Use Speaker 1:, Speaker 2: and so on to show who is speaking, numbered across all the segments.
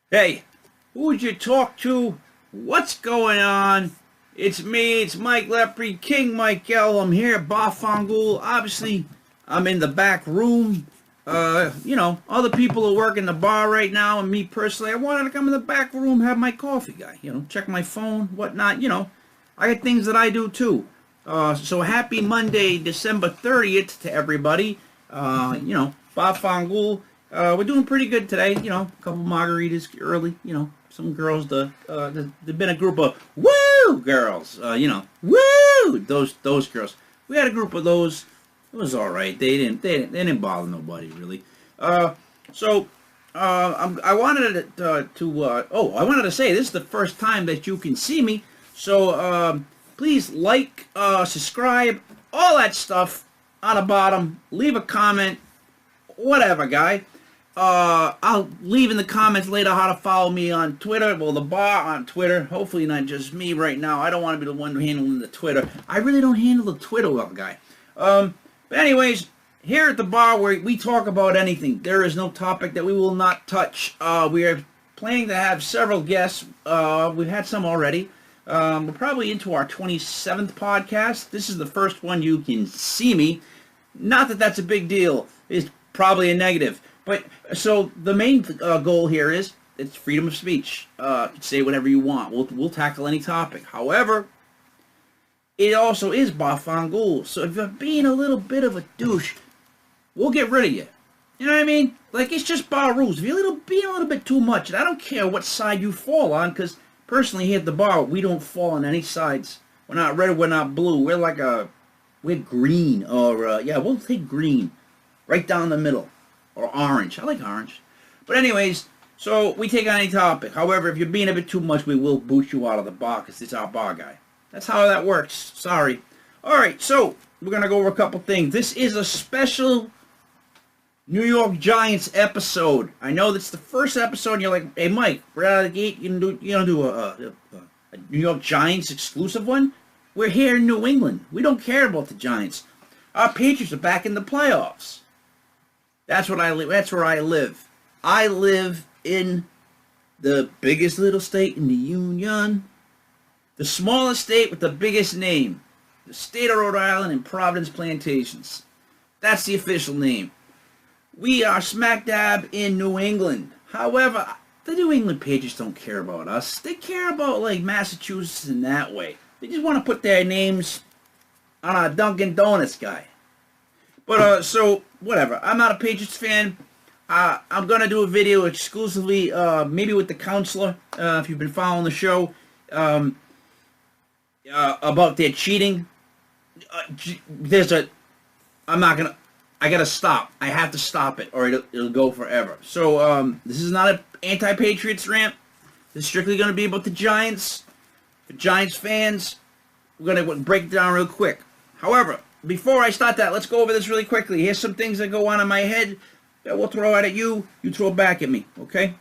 Speaker 1: Hey, who'd you talk to? What's going on? It's me, it's Mike Lepre, King Mike L. I'm here at Bar Fongool. Obviously, I'm in the back room. Other people are working the bar right now, and me personally, I wanted to come in the back room, have my coffee, guy. Check my phone, whatnot. I got things that I do too. So happy Monday, December 30th to everybody. Bar Fongool. We're doing pretty good today. A couple margaritas early. Some girls. There've been a group of woo girls. Woo those girls. We had a group of those. It was all right. They didn't bother nobody really. I wanted I wanted to say this is the first time that you can see me. So please like, subscribe, all that stuff on the bottom. Leave a comment, whatever, guy. I'll leave in the comments later how to follow me on Twitter. Well, the bar on Twitter. Hopefully not just me right now. I don't want to be the one handling the Twitter. I really don't handle the Twitter well, guy. But anyways, here at the bar where we talk about anything, there is no topic that we will not touch. We are planning to have several guests. We've had some already. We're probably into our 27th podcast. This is the first one you can see me. Not that that's a big deal. It's probably a negative. But so the main goal here is it's freedom of speech. Say whatever you want. We'll tackle any topic. However, it also is Bar Fongool. So if you're being a little bit of a douche, we'll get rid of you. You know what I mean? Like, it's just bar rules. If you're being a little bit too much, and I don't care what side you fall on, because personally here at the bar, we don't fall on any sides. We're not red, we're not blue. We're green, or we'll take green, right down the middle. Or orange. I like orange. But anyways, so we take on any topic. However, if you're being a bit too much, we will boot you out of the bar because it's our bar guy. That's how that works. Sorry. Alright, so we're going to go over a couple things. This is a special New York Giants episode. I know that's the first episode and you're like, hey Mike, right out of the gate, you gonna do a New York Giants exclusive one? We're here in New England. We don't care about the Giants. Our Patriots are back in the playoffs. That's what I live. That's where I live. I live in the biggest little state in the Union. The smallest state with the biggest name. The state of Rhode Island and Providence Plantations. That's the official name. We are smack dab in New England. However, the New England Patriots don't care about us. They care about, like, Massachusetts in that way. They just want to put their names on a Dunkin' Donuts guy. But, so, whatever. I'm not a Patriots fan. I'm going to do a video exclusively, maybe with the counselor, if you've been following the show, about their cheating. I got to stop. I have to stop it, or it'll go forever. So, this is not an anti-Patriots rant. This is strictly going to be about the Giants. For Giants fans, we're going to break it down real quick. However, before I start that, let's go over this really quickly. Here's some things that go on in my head that we'll throw out at you. You throw back at me, okay?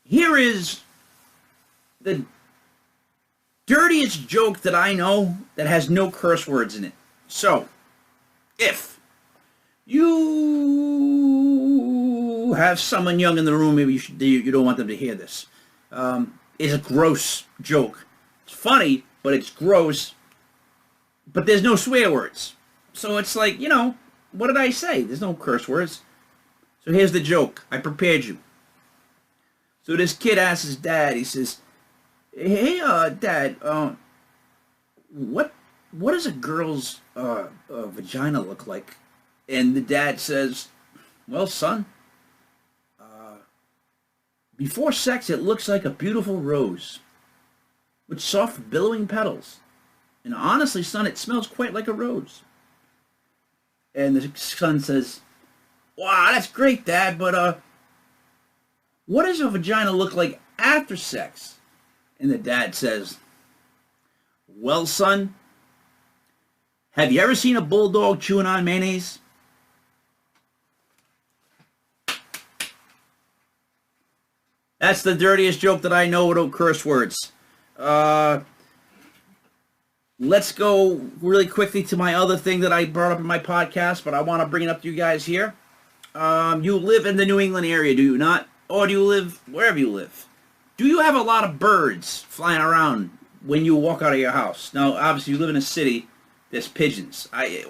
Speaker 1: Here is the dirtiest joke that I know that has no curse words in it. So, if you have someone young in the room, maybe you don't want them to hear this. It's a gross joke. It's funny, but it's gross. But there's no swear words. So it's like, what did I say? There's no curse words. So here's the joke. I prepared you. So this kid asks his dad, he says, hey, Dad, what does a girl's vagina look like? And the dad says, well, son, before sex it looks like a beautiful rose with soft billowing petals. And honestly, son, it smells quite like a rose. And the son says, wow, that's great, Dad, but what does a vagina look like after sex? And the dad says, well, son, have you ever seen a bulldog chewing on mayonnaise? That's the dirtiest joke that I know without curse words. Let's go really quickly to my other thing that I brought up in my podcast, but I want to bring it up to you guys here. You live in the New England area, do you not? Or do you live wherever you live? Do you have a lot of birds flying around when you walk out of your house? Now, obviously, you live in a city. There's pigeons. I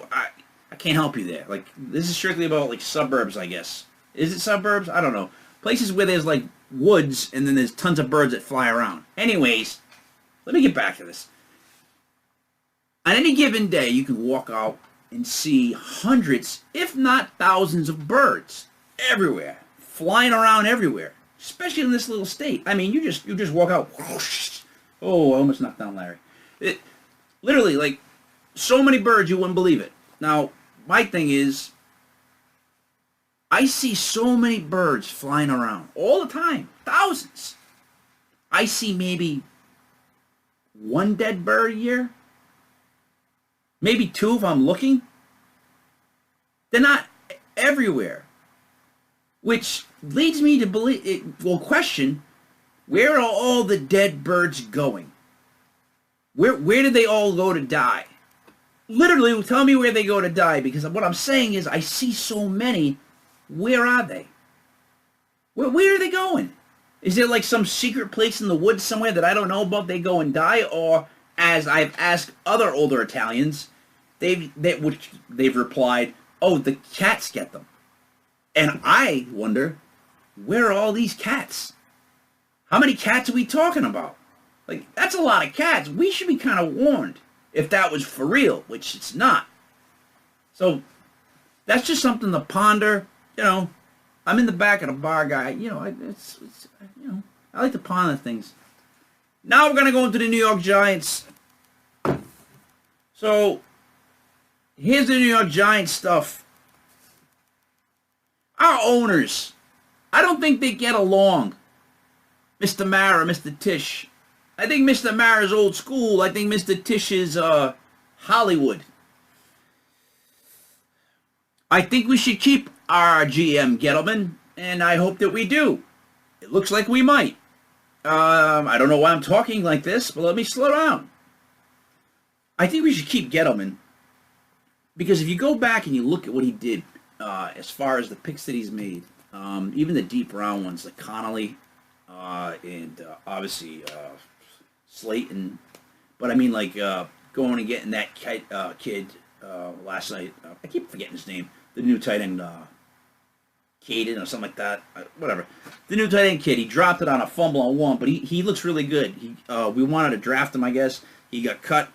Speaker 1: can't help you there. Like, this is strictly about, like, suburbs, I guess. Is it suburbs? I don't know. Places where there's, like, woods and then there's tons of birds that fly around. Anyways, let me get back to this. On any given day, you can walk out and see hundreds, if not thousands, of birds everywhere, flying around everywhere, especially in this little state. I mean, you just walk out. Oh, I almost knocked down Larry. It literally, like, so many birds you wouldn't believe it. Now, my thing is, I see so many birds flying around all the time, thousands. I see maybe one dead bird a year. Maybe two if I'm looking. They're not everywhere. Which leads me to question, where are all the dead birds going? Where did they all go to die? Literally, tell me where they go to die, because what I'm saying is I see so many. Where are they? Where are they going? Is there like some secret place in the woods somewhere that I don't know about they go and die? Or, as I've asked other older Italians, they've replied, oh, the cats get them. And I wonder, where are all these cats? How many cats are we talking about? Like, that's a lot of cats. We should be kind of warned if that was for real, which it's not. So, that's just something to ponder. You know, I'm in the back of the bar, guy. You know, I like to ponder things. Now we're going to go into the New York Giants. So, here's the New York Giants stuff. Our owners, I don't think they get along. Mr. Mara, Mr. Tisch. I think Mr. Mara's old school. I think Mr. Tisch is Hollywood. I think we should keep our GM, Gettleman, and I hope that we do. It looks like we might. I don't know why I'm talking like this, but let me slow down. I think we should keep Gettleman, because if you go back and you look at what he did as far as the picks that he's made, even the deep round ones like Connolly and obviously Slayton, but I mean like going and getting that kid last night. I keep forgetting his name. The new tight end, Caden or something like that. Whatever. The new tight end kid. He dropped it on a fumble on one, but he looks really good. We wanted to draft him, I guess. He got cut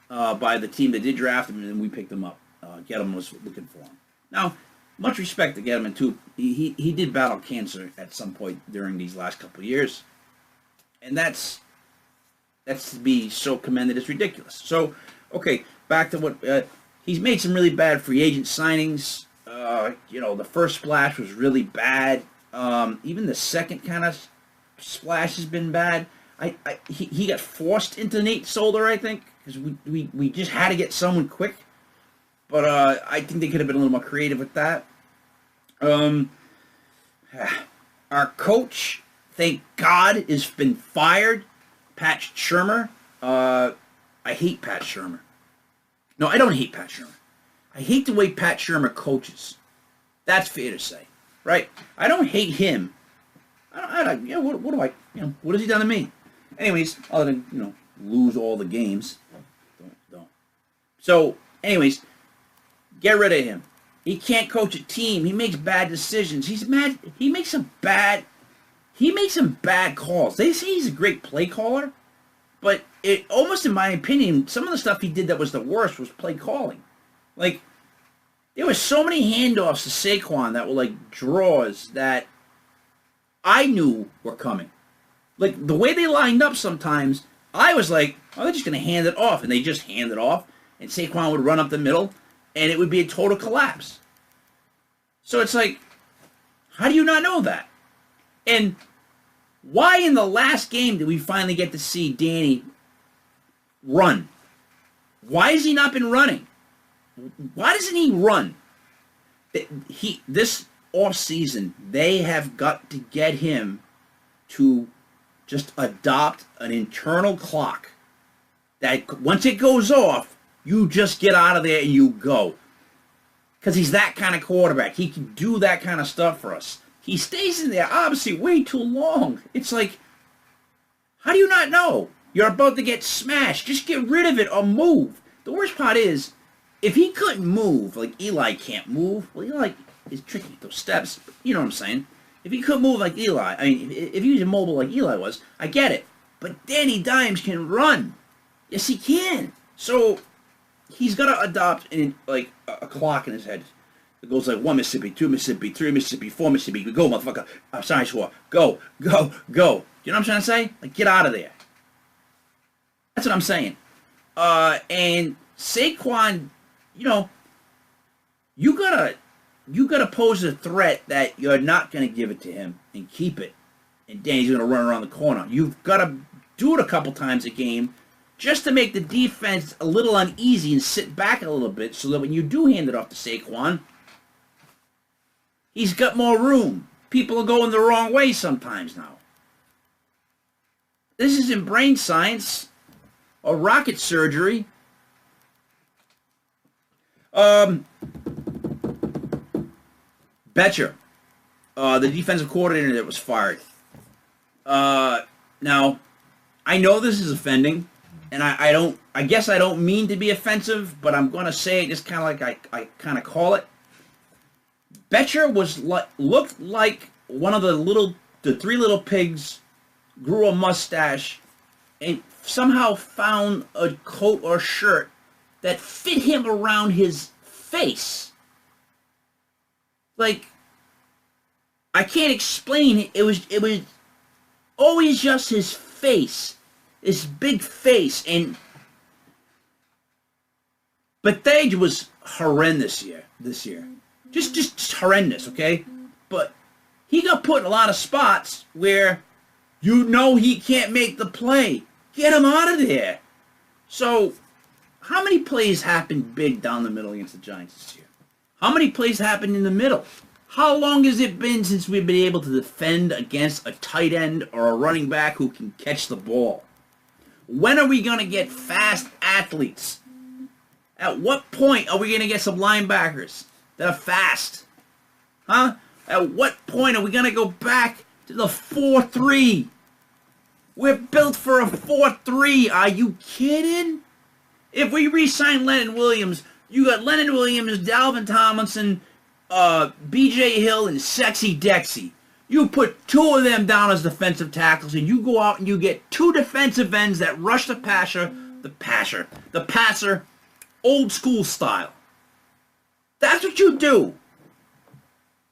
Speaker 1: by the team that did draft him, and then we picked him up. Gettleman was looking for him. Now, much respect to Gettleman, too. He did battle cancer at some point during these last couple of years. And that's to be so commended. It's ridiculous. So, okay, back to what... he's made some really bad free agent signings. You know, the first splash was really bad. Even the second kind of splash has been bad. He got forced into Nate Solder, I think, because we just had to get someone quick. But I think they could have been a little more creative with that. Our coach, thank God, has been fired. Pat Shurmur. I hate Pat Shurmur. No, I don't hate Pat Shurmur. I hate the way Pat Shurmur coaches. That's fair to say, right? I don't hate him. What has he done to me? Anyways, other than, lose all the games. Don't. So, anyways, get rid of him. He can't coach a team. He makes bad decisions. He's mad. He makes some bad calls. They say he's a great play caller, but it almost, in my opinion, some of the stuff he did that was the worst was play calling. Like, there were so many handoffs to Saquon that were like draws that I knew were coming. Like, the way they lined up sometimes, I was like, oh, they're just going to hand it off. And they just hand it off, and Saquon would run up the middle, and it would be a total collapse. So it's like, how do you not know that? And why in the last game did we finally get to see Danny run? Why has he not been running? Why doesn't he run? This offseason, they have got to get him to just adopt an internal clock that once it goes off, you just get out of there and you go. because he's that kind of quarterback. He can do that kind of stuff for us. He stays in there, obviously, way too long. It's like, how do you not know? You're about to get smashed. Just get rid of it or move. The worst part is, if he couldn't move, like Eli can't move, well, Eli is tricky with those steps. You know what I'm saying? If he could move like Eli, I mean, if he was immobile like Eli was, I get it. But Danny Dimes can run. Yes, he can. So he's got to adopt like a clock in his head. It goes like 1 Mississippi, 2 Mississippi, 3 Mississippi, 4 Mississippi. Go, motherfucker. I'm sorry, score. Go, go, go. You know what I'm trying to say? Like, get out of there. That's what I'm saying. And Saquon, you know, you gotta pose a threat that you're not gonna give it to him and keep it, and Danny's gonna run around the corner. You've got to do it a couple times a game just to make the defense a little uneasy and sit back a little bit, so that when you do hand it off to Saquon, he's got more room. People are going the wrong way sometimes now. This isn't brain science or rocket surgery. Betcher, the defensive coordinator that was fired. Now, I know this is offending, and I guess I don't mean to be offensive, but I'm gonna say it just kind of like I kind of call it. Betcher looked like one of the three little pigs, grew a mustache, and somehow found a coat or shirt that fit him around his face. Like, I can't explain it. It was always just his face, his big face, and Bethage was horrendous this year. Just horrendous, okay? But he got put in a lot of spots where you know he can't make the play. Get him out of there. So, how many plays happened big down the middle against the Giants this year? How many plays happened in the middle? How long has it been since we've been able to defend against a tight end or a running back who can catch the ball? When are we going to get fast athletes? At what point are we going to get some linebackers that are fast? Huh? At what point are we going to go back to the 4-3? We're built for a 4-3. Are you kidding? If we re-sign Lennon Williams, you got Lennon Williams, Dalvin Tomlinson, B.J. Hill, and Sexy Dexy. You put two of them down as defensive tackles, and you go out and you get two defensive ends that rush the passer, old school style. That's what you do.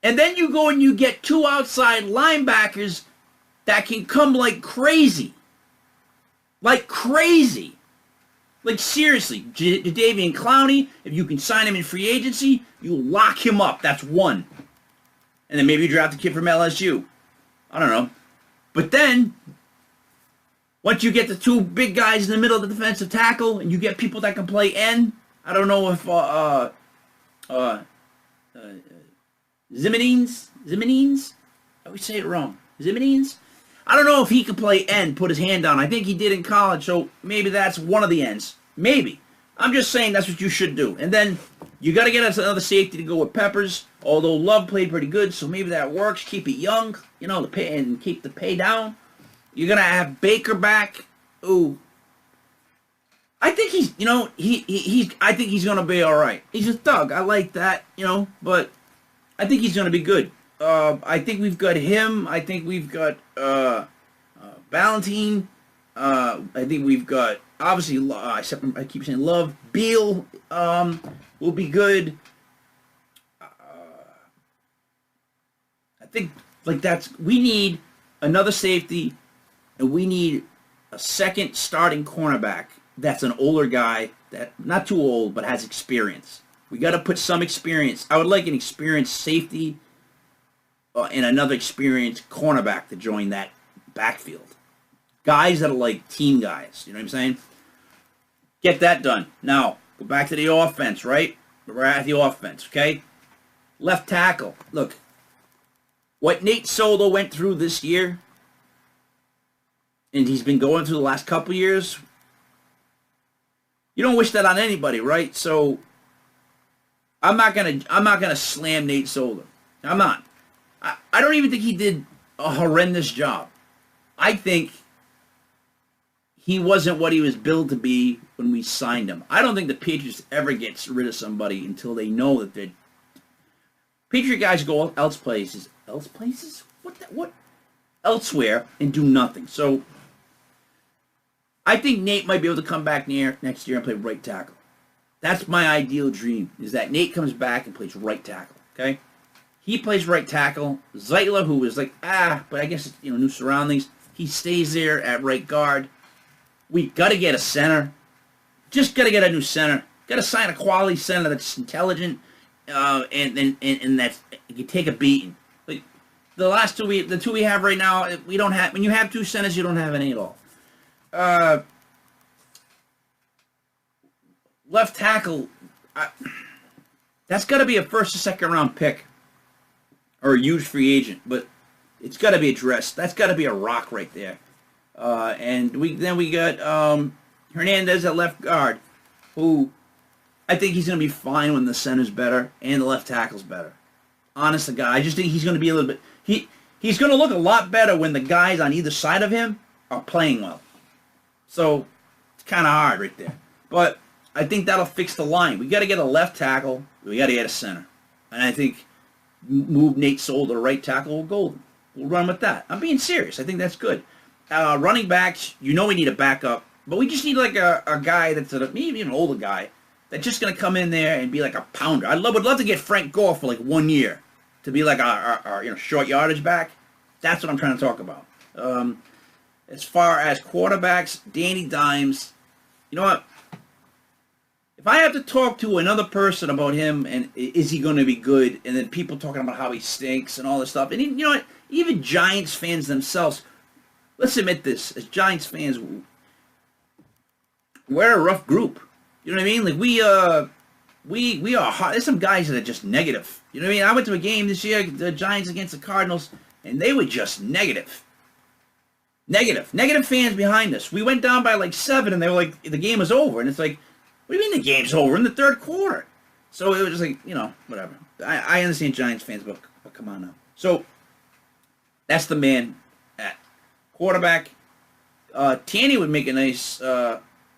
Speaker 1: And then you go and you get two outside linebackers that can come like crazy. Like crazy. Like seriously, Jadeveon Clowney, if you can sign him in free agency, you lock him up. That's one. And then maybe you draft a kid from LSU. I don't know. But then, once you get the two big guys in the middle of the defensive tackle, and you get people that can play end, I don't know if Zimenines? I always say it wrong. Zimenines? I don't know if he could play end, put his hand down. I think he did in college, so maybe that's one of the ends. Maybe. I'm just saying that's what you should do. And then you got to get us another safety to go with Peppers, although Love played pretty good, so maybe that works. Keep it young, you know, and keep the pay down. You're going to have Baker back. Ooh. I think he's, you know, I think he's going to be all right. He's a thug. I like that, you know, but I think he's going to be good. I think we've got him. I think we've got Valentine. I think we've got, obviously, I keep saying Love. Beal will be good. I think, like, we need another safety, and we need a second starting cornerback that's an older guy, that not too old, but has experience. We got to put some experience. I would like an experienced safety and another experienced cornerback to join that backfield. Guys that are like team guys. You know what I'm saying? Get that done. Now, go back to the offense, right? We're at the offense, okay? Left tackle. Look, what Nate Solo went through this year, and he's been going through the last couple years, you don't wish that on anybody, right? So, I'm not gonna slam Nate Solder. I'm not. I don't even think he did a horrendous job. I think he wasn't what he was billed to be when we signed him. I don't think the Patriots ever gets rid of somebody until they know that they're... Patriot guys go else places. Else places? What? Elsewhere and do nothing. So, I think Nate might be able to come back next year and play right tackle. That's my ideal dream, is that Nate comes back and plays right tackle, okay? He plays right tackle. Zeitler, who was like, but I guess, new surroundings, he stays there at right guard. We got to get a center. Just got to get a new center. Got to sign a quality center that's intelligent and that can take a beating. Like the two we have right now, we don't have. When you have two centers, you don't have any at all. Left tackle, that's got to be a first or second round pick or a huge free agent, but it's got to be addressed. That's got to be a rock right there. And we got Hernandez at left guard, who I think he's going to be fine when the center's better and the left tackle's better. Honest to God, I just think he's going to be a little bit... He's going to look a lot better when the guys on either side of him are playing well. So, it's kind of hard right there. But I think that'll fix the line. We got to get a left tackle. We got to get a center. And I think move Nate Solder to right tackle with Golden. We'll run with that. I'm being serious. I think that's good. Running backs, we need a backup. But we just need like a guy that's maybe an older guy that's just going to come in there and be like a pounder. Would love to get Frank Gore for like 1 year to be like our short yardage back. That's what I'm trying to talk about. As far as quarterbacks, Danny Dimes, you know what? If I have to talk to another person about him and is he going to be good, and then people talking about how he stinks and all this stuff, and you know what? Even Giants fans themselves, let's admit this, as Giants fans, we're a rough group. You know what I mean? Like we are hard. There's some guys that are just negative. You know what I mean? I went to a game this year, the Giants against the Cardinals, and they were just negative. Negative fans behind us. We went down by like 7, and they were like, the game is over. And it's like, what do you mean the game's over? In the third quarter. So it was just like, whatever. I understand Giants fans, but come on now. So that's the man at quarterback. Tanny would make a nice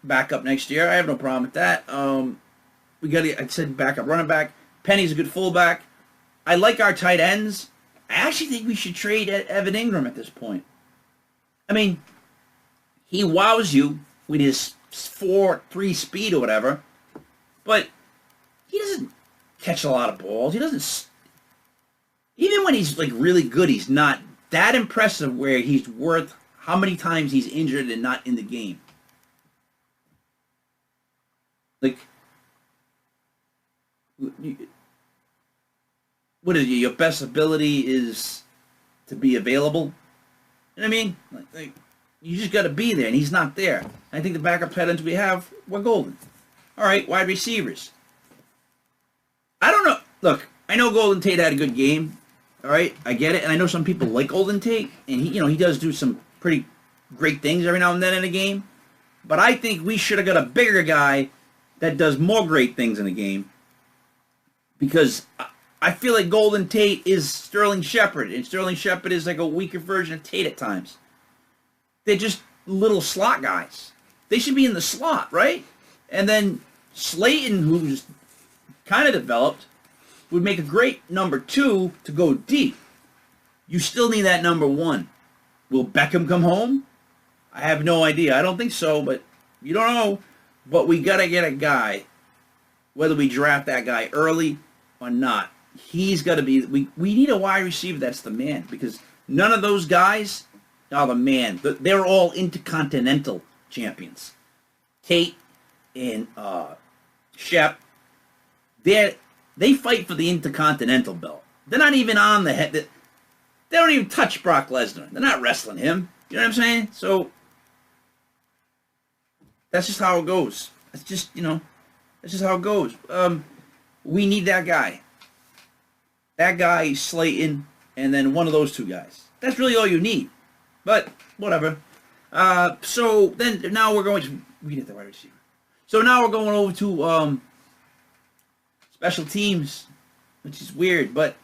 Speaker 1: backup next year. I have no problem with that. I said backup running back. Penny's a good fullback. I like our tight ends. I actually think we should trade Evan Ingram at this point. I mean, he wows you with his 4.3 speed or whatever, but he doesn't catch a lot of balls. He doesn't... Even when he's like really good, he's not that impressive where he's worth how many times he's injured and not in the game. Like, what is it? Your best ability is to be available? You know what I mean? Like you just got to be there, and he's not there. I think the backup tight ends we have, we're golden. All right, wide receivers. I don't know. Look, I know Golden Tate had a good game. All right, I get it, and I know some people like Golden Tate, and he does do some pretty great things every now and then in a game. But I think we should have got a bigger guy that does more great things in a game, because I feel like Golden Tate is Sterling Shepard, and Sterling Shepard is like a weaker version of Tate at times. They're just little slot guys. They should be in the slot, right? And then Slayton, who's kind of developed, would make a great number 2 to go deep. You still need that number 1. Will Beckham come home? I have no idea. I don't think so, but you don't know. But we got to get a guy, whether we draft that guy early or not. He's got to be... We need a wide receiver that's the man, because none of those guys are the man. They're all intercontinental champions. Tate and Shep, they fight for the Intercontinental belt. They're not even on the head. They don't even touch Brock Lesnar. They're not wrestling him. You know what I'm saying? So that's just how it goes. That's just how it goes. We need that guy. That guy, Slayton, and then one of those two guys. That's really all you need. But whatever. So then now we're going to... We get the wide receiver. So now we're going over to... special teams, which is weird, but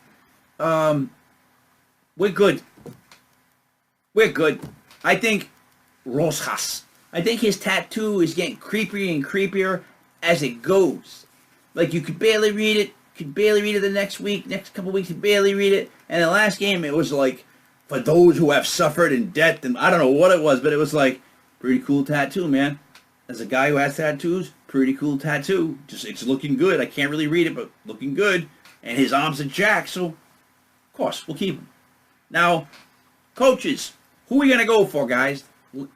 Speaker 1: we're good. We're good. I think Rosas. I think his tattoo is getting creepier and creepier as it goes. Like, you could barely read it. Could barely read it the next week. Next couple weeks, you barely read it. And the last game, it was like, for those who have suffered in death, and I don't know what it was, but it was like, pretty cool tattoo, man. As a guy who has tattoos, pretty cool tattoo. Just, it's looking good. I can't really read it, but looking good. And his arms are jacked, so of course we'll keep him. Now, coaches, who are we gonna go for, guys?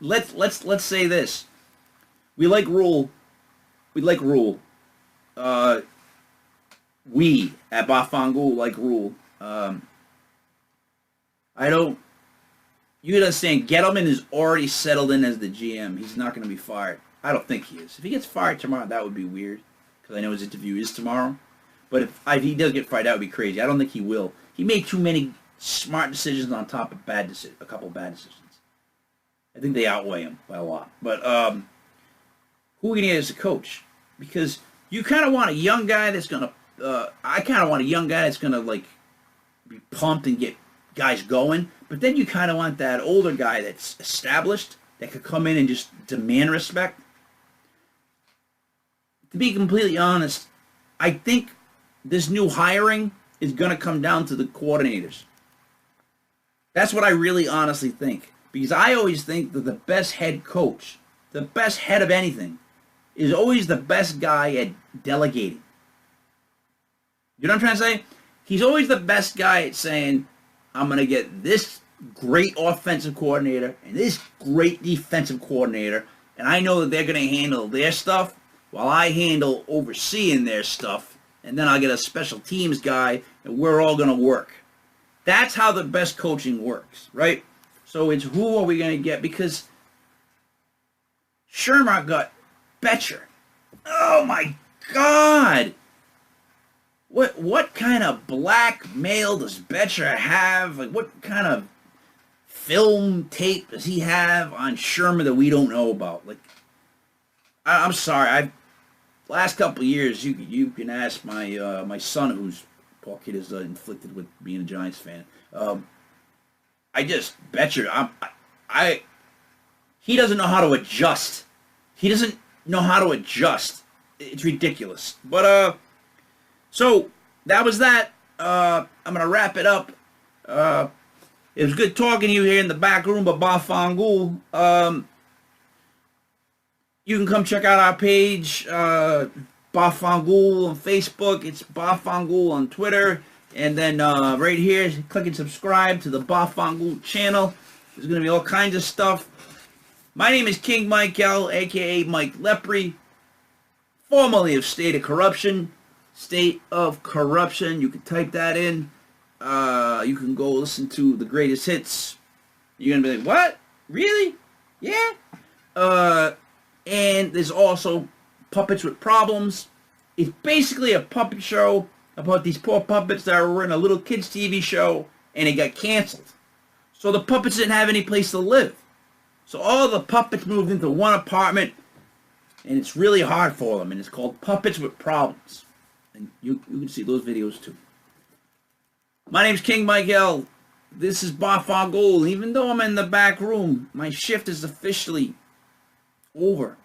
Speaker 1: Let's say this. We like Rule. We like Rule. We at Bar Fongool like Rule. I don't. You understand? Gettleman is already settled in as the GM. He's not going to be fired. I don't think he is. If he gets fired tomorrow, that would be weird, because I know his interview is tomorrow. But if he does get fired, that would be crazy. I don't think he will. He made too many smart decisions on top of a couple bad decisions. I think they outweigh him by a lot. But who are we going to get as a coach? Because you kind of want a young guy that's going to... I kind of want a young guy that's going to, like, be pumped and get guys going. But then you kind of want that older guy that's established, that could come in and just demand respect. To be completely honest, I think this new hiring is going to come down to the coordinators. That's what I really honestly think. Because I always think that the best head coach, the best head of anything, is always the best guy at delegating. You know what I'm trying to say? He's always the best guy at saying, I'm going to get this great offensive coordinator and this great defensive coordinator, and I know that they're going to handle their stuff while I handle overseeing their stuff, and then I'll get a special teams guy, and we're all going to work. That's how the best coaching works, right? So it's who are we going to get? Because Shermer got Betcher. Oh my God! What kind of blackmail does Betcher have? Like, what kind of film tape does he have on Shermer that we don't know about? Like, I'm sorry. Last couple of years, you can ask my my son, who's poor kid is inflicted with being a Giants fan. Betcher. He doesn't know how to adjust. He doesn't know how to adjust. It's ridiculous. But so that was that. I'm gonna wrap it up. It was good talking to you here in the back room of Bar Fongool. You can come check out our page, Bar Fongool on Facebook. It's Bar Fongool on Twitter. And then right here, click and subscribe to the Bar Fongool channel. There's going to be all kinds of stuff. My name is King Mike L, a.k.a. Mike Lepre, formerly of State of Corruption. State of Corruption. You can type that in. You can go listen to the greatest hits. You're going to be like, what? Really? Yeah? And there's also Puppets with Problems. It's basically a puppet show about these poor puppets that were in a little kids' TV show, and it got canceled. So the puppets didn't have any place to live. So all the puppets moved into one apartment, and it's really hard for them, and it's called Puppets with Problems. And you can see those videos too. My name's King Mike L. This is Bar Fongool. Even though I'm in the back room, my shift is officially over.